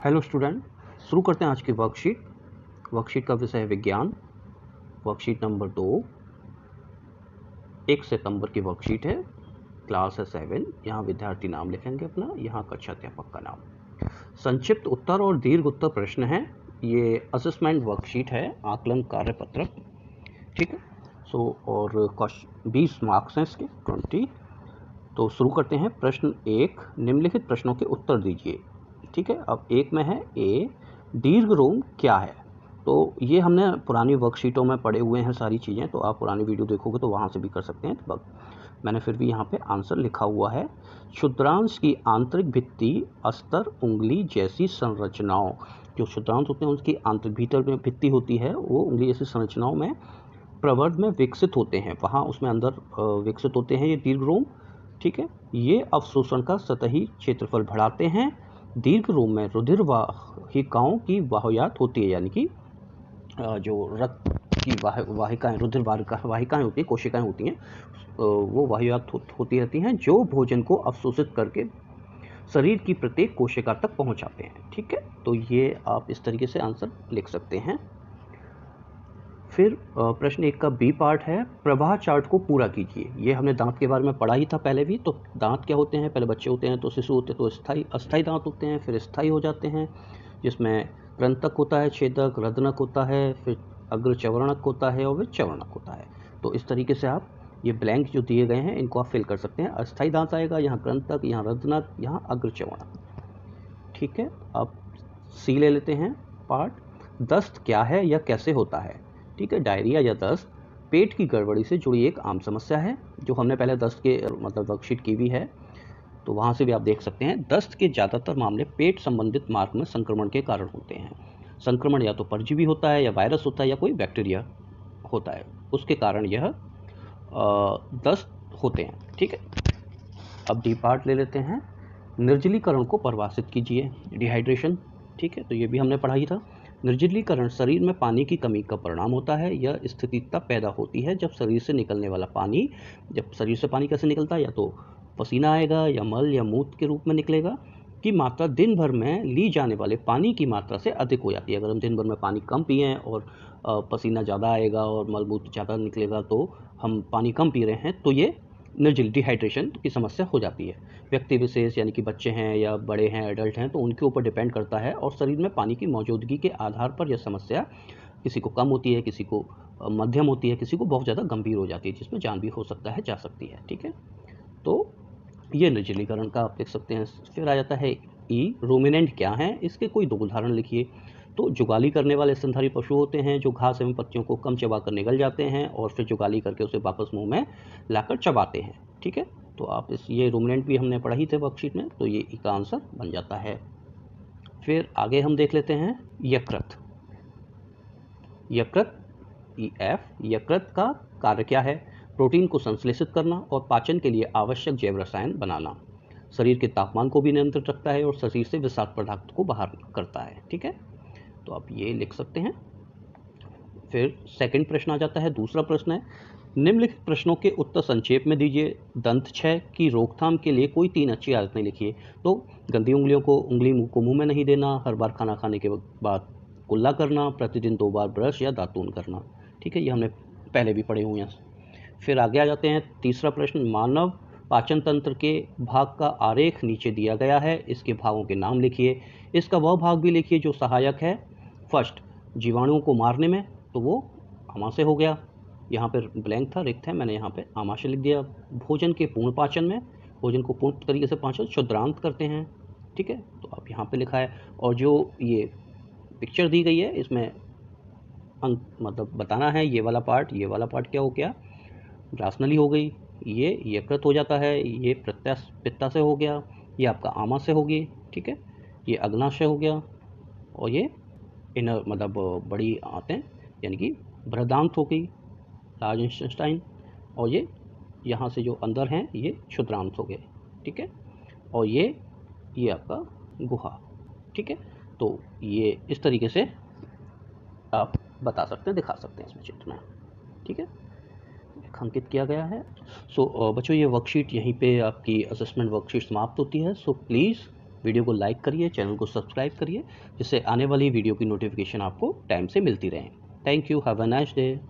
Hello student, शुरू करते हैं आज की वर्कशीट का विषय है विज्ञान। वर्कशीट नंबर 2 1 सितंबर की वर्कशीट है। क्लास है 7। यहाँ विद्यार्थी नाम लिखेंगे अपना, यहाँ कक्षा अध्यापक का नाम। संक्षिप्त उत्तर और दीर्घ उत्तर प्रश्न है। ये असेसमेंट वर्कशीट है, आकलन कार्य पत्रक। ठीक है, और 20 मार्क्स हैं इसके, 20। तो शुरू करते हैं। प्रश्न 1, निम्नलिखित प्रश्नों के उत्तर दीजिए। ठीक है, अब एक में है ए, दीर्घ रोम क्या है। तो ये हमने पुरानी वर्कशीटों में पढ़े हुए हैं सारी चीज़ें, तो आप पुरानी वीडियो देखोगे तो वहाँ से भी कर सकते हैं। तो मैंने फिर भी यहाँ पे आंसर लिखा हुआ है। क्षुद्रांश की आंतरिक भित्ति, अस्तर, उंगली जैसी संरचनाओं। जो क्षुद्रांश होते हैं उसकी आंतरिक भीतर में भित्ति होती है, वो उंगली जैसी संरचनाओं में प्रवर्ध में विकसित होते हैं, वहाँ उसमें अंदर विकसित होते हैं ये दीर्घ रोम। ठीक है, ये अवशोषण का सतही क्षेत्रफल बढ़ाते हैं। दीर्घ रोम में रुधिर वाहिकाओं की वाहयात होती है, यानी कि जो रक्त की वाहिकाएं, रुधिर वाहिकाएं होती हैं, कोशिकाएं होती हैं, वो वाहयात होती रहती हैं, जो भोजन को अवशोषित करके शरीर की प्रत्येक कोशिका तक पहुंचाते हैं। ठीक है, तो ये आप इस तरीके से आंसर लिख सकते हैं। फिर प्रश्न 1 का बी पार्ट है, प्रवाह चार्ट को पूरा कीजिए। ये हमने दांत के बारे में पढ़ा ही था पहले भी। तो दांत क्या होते हैं, पहले बच्चे होते हैं तो शिशु होते हैं तो अस्थायी दांत होते हैं, फिर स्थायी हो जाते हैं, जिसमें कृंतक होता है, छेदक, रद्नक होता है, फिर अग्रचवर्णक होता है और फिर चवर्णक होता है। तो इस तरीके से आप ये ब्लैंक जो दिए गए हैं इनको आप फिल कर सकते हैं। अस्थायी दांत आएगा, यहाँ कृंतक, यहाँ रद्नक, यहाँ अग्रचवर्णक। ठीक है, अब सी ले लेते हैं पार्ट, दस्त क्या है या कैसे होता है। ठीक है, डायरिया या दस्त पेट की गड़बड़ी से जुड़ी एक आम समस्या है, जो हमने पहले दस्त के वर्कशीट की भी है, तो वहाँ से भी आप देख सकते हैं। दस्त के ज़्यादातर मामले पेट संबंधित मार्ग में संक्रमण के कारण होते हैं। संक्रमण या तो परजीवी होता है, या वायरस होता है, या कोई बैक्टीरिया होता है, उसके कारण यह दस्त होते हैं। ठीक है, अब डी पार्ट ले लेते हैं, निर्जलीकरण को परिभाषित कीजिए। डिहाइड्रेशन, ठीक है, तो ये भी हमने पढ़ा ही था। निर्जलीकरण शरीर में पानी की कमी का परिणाम होता है। यह स्थिति तब पैदा होती है जब शरीर से निकलने वाला पानी, जब शरीर से पानी कैसे निकलता है, या तो पसीना आएगा, या मल या मूत्र के रूप में निकलेगा, की मात्रा दिन भर में ली जाने वाले पानी की मात्रा से अधिक हो जाती है। अगर हम दिन भर में पानी कम पिएँ और पसीना ज़्यादा आएगा और मल मूत्र ज़्यादा निकलेगा, तो हम पानी कम पी रहे हैं, तो ये डिहाइड्रेशन की समस्या हो जाती है। व्यक्ति विशेष, यानी कि बच्चे हैं या बड़े हैं, एडल्ट हैं, तो उनके ऊपर डिपेंड करता है, और शरीर में पानी की मौजूदगी के आधार पर यह समस्या किसी को कम होती है, किसी को मध्यम होती है, किसी को बहुत ज़्यादा गंभीर हो जाती है, जिसमें जान भी हो सकता है, जा सकती है। ठीक है, तो ये निर्जलीकरण का आप देख सकते हैं। फिर आ जाता है ई, रूमिनेंट क्या है, इसके कोई 2 उदाहरण लिखिए। तो जुगाली करने वाले स्तनधारी पशु होते हैं, जो घास एवं पत्तियों को कम चबा कर निगल जाते हैं और फिर जुगाली करके उसे वापस मुंह में लाकर चबाते हैं। ठीक है, तो आप ये रूमिनेंट भी हमने पढ़ा ही थे वर्कशीट में, तो ये ई का आंसर बन जाता है। फिर आगे हम देख लेते हैं यकृत। यकृत का कार्य क्या है, प्रोटीन को संश्लेषित करना और पाचन के लिए आवश्यक जैव रसायन बनाना। शरीर के तापमान को भी नियंत्रित रखता है और शरीर से विषाक्त पदार्थ को बाहर करता है। ठीक है, तो आप ये लिख सकते हैं। फिर सेकंड प्रश्न आ जाता है, दूसरा प्रश्न है, निम्नलिखित प्रश्नों के उत्तर संक्षेप में दीजिए। दंत क्षय की रोकथाम के लिए कोई 3 अच्छी आदतें लिखिए। तो गंदी उंगलियों को मुंह में नहीं देना, हर बार खाना खाने के बाद कुल्ला करना, प्रतिदिन 2 बार ब्रश या दातून करना। ठीक है, ये हमने पहले भी पढ़े हुए हैं। फिर आगे आ जाते हैं, तीसरा प्रश्न, मानव पाचन तंत्र के भाग का आरेख नीचे दिया गया है, इसके भागों के नाम लिखिए। इसका वह भाग भी लिखिए जो सहायक है। फर्स्ट, जीवाणुओं को मारने में, तो वो आमाशय हो गया। यहाँ पर ब्लैंक था, रिक्त है, मैंने यहाँ पे आमाशय लिख दिया। भोजन के पूर्ण पाचन में, भोजन को पूर्ण तरीके से पाचन क्षुद्रांत करते हैं। ठीक है, तो आप यहाँ पे लिखा है। और जो ये पिक्चर दी गई है, इसमें मतलब बताना है ये वाला पार्ट क्या हो गया, रासनली हो गई, ये यकृत हो जाता है, ये पित्ता से हो गया, ये आपका आमाशय होगी। ठीक है, ये अग्नाशय हो गया, और ये इनर बड़ी आंतें, यानी कि बृहदांत हो गई, लार्ज इंटेस्टाइन, और ये यहाँ से जो अंदर हैं ये क्षुद्रांत हो गए। ठीक है, और ये आपका गुहा। ठीक है, तो ये इस तरीके से आप बता सकते हैं, दिखा सकते हैं इसमें चित्र में। ठीक है, अंकित किया गया है। सो बच्चों, ये वर्कशीट यहीं पे आपकी असेसमेंट वर्कशीट समाप्त होती है। सो प्लीज़ वीडियो को लाइक करिए, चैनल को सब्सक्राइब करिए, जिससे आने वाली वीडियो की नोटिफिकेशन आपको टाइम से मिलती रहे। Thank you, have a nice day.